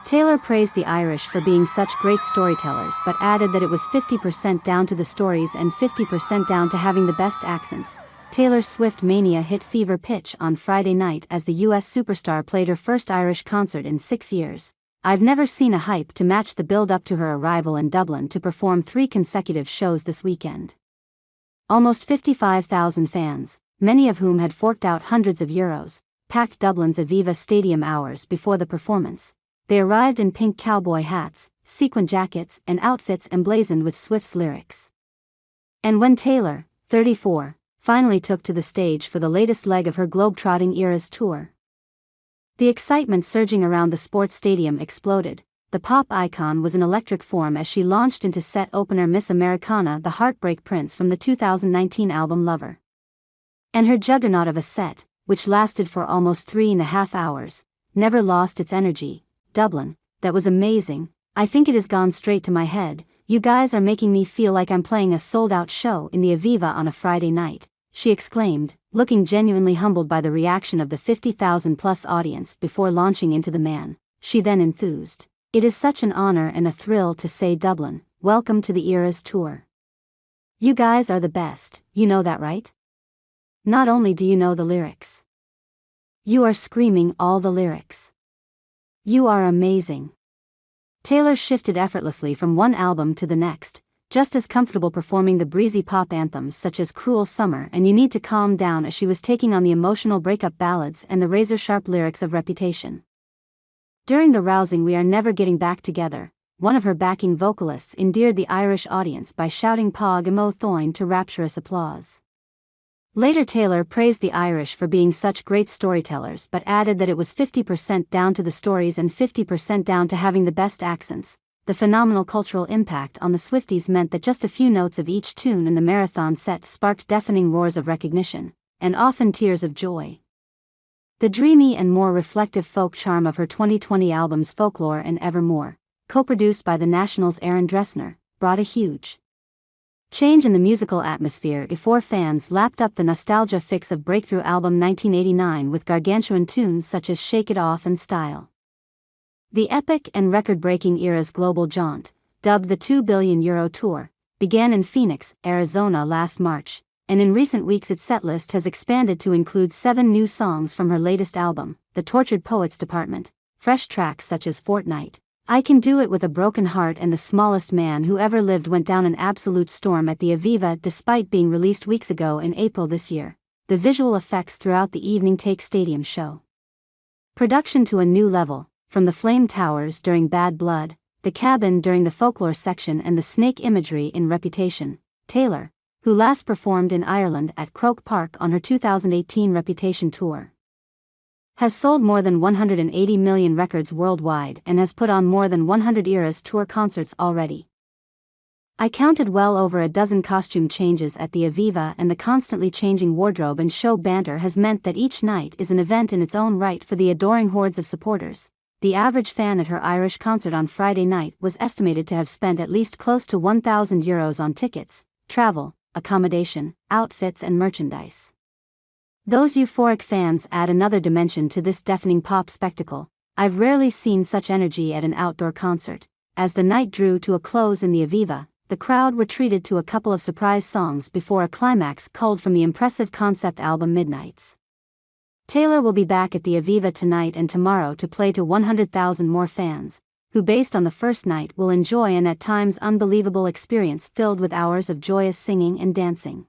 Taylor praised the Irish for being such great storytellers but added that it was 50% down to the stories and 50% down to having the best accents. Taylor Swift mania hit fever pitch on Friday night as the US superstar played her first Irish concert in 6 years. I've never seen a hype to match the build-up to her arrival in Dublin to perform 3 consecutive shows this weekend. Almost 55,000 fans, many of whom had forked out hundreds of euros, packed Dublin's Aviva Stadium hours before the performance. They arrived in pink cowboy hats, sequin jackets and outfits emblazoned with Swift's lyrics. And when Taylor, 34, finally took to the stage for the latest leg of her globe-trotting Eras tour, the excitement surging around the sports stadium exploded. The pop icon was in electric form as she launched into set opener Miss Americana the Heartbreak Prince from the 2019 album Lover. And her juggernaut of a set, which lasted for almost 3.5 hours, never lost its energy. Dublin, that was amazing. I think it has gone straight to my head. You guys are making me feel like I'm playing a sold-out show in the Aviva on a Friday night, she exclaimed, looking genuinely humbled by the reaction of the 50,000-plus audience before launching into the man. She then enthused. It is such an honor and a thrill to say Dublin, welcome to the Eras tour. You guys are the best, you know that, right? Not only do you know the lyrics, you are screaming all the lyrics. You are amazing. Taylor shifted effortlessly from one album to the next, just as comfortable performing the breezy pop anthems such as Cruel Summer and You Need to Calm Down as she was taking on the emotional breakup ballads and the razor-sharp lyrics of Reputation. During the rousing We Are Never Getting Back Together, one of her backing vocalists endeared the Irish audience by shouting Pog Imo Thoin to rapturous applause. Later Taylor praised the Irish for being such great storytellers but added that it was 50% down to the stories and 50% down to having the best accents. The phenomenal cultural impact on the Swifties meant that just a few notes of each tune in the marathon set sparked deafening roars of recognition, and often tears of joy. The dreamy and more reflective folk charm of her 2020 albums Folklore and Evermore, co-produced by the National's Aaron Dressner, brought a huge change in the musical atmosphere before fans lapped up the nostalgia fix of breakthrough album 1989 with gargantuan tunes such as Shake It Off and Style. The epic and record-breaking Eras global jaunt, dubbed the €2 billion tour, began in Phoenix, Arizona last March, and in recent weeks its setlist has expanded to include 7 new songs from her latest album, The Tortured Poets Department, fresh tracks such as Fortnight, I Can Do It With a Broken Heart and The Smallest Man Who Ever Lived went down an absolute storm at the Aviva despite being released weeks ago in April this year. The visual effects throughout the evening take stadium show production to a new level. From the flame towers during Bad Blood, the cabin during the folklore section and the snake imagery in Reputation, Taylor, who last performed in Ireland at Croke Park on her 2018 Reputation tour, has sold more than 180 million records worldwide and has put on more than 100 Eras tour concerts already. I counted well over a dozen costume changes at the Aviva, and the constantly changing wardrobe and show banter has meant that each night is an event in its own right for the adoring hordes of supporters. The average fan at her Irish concert on Friday night was estimated to have spent at least close to €1,000 on tickets, travel, accommodation, outfits and merchandise. Those euphoric fans add another dimension to this deafening pop spectacle. I've rarely seen such energy at an outdoor concert. As the night drew to a close in the Aviva, the crowd retreated to a couple of surprise songs before a climax culled from the impressive concept album Midnights. Taylor will be back at the Aviva tonight and tomorrow to play to 100,000 more fans, who based on the first night will enjoy an at times unbelievable experience filled with hours of joyous singing and dancing.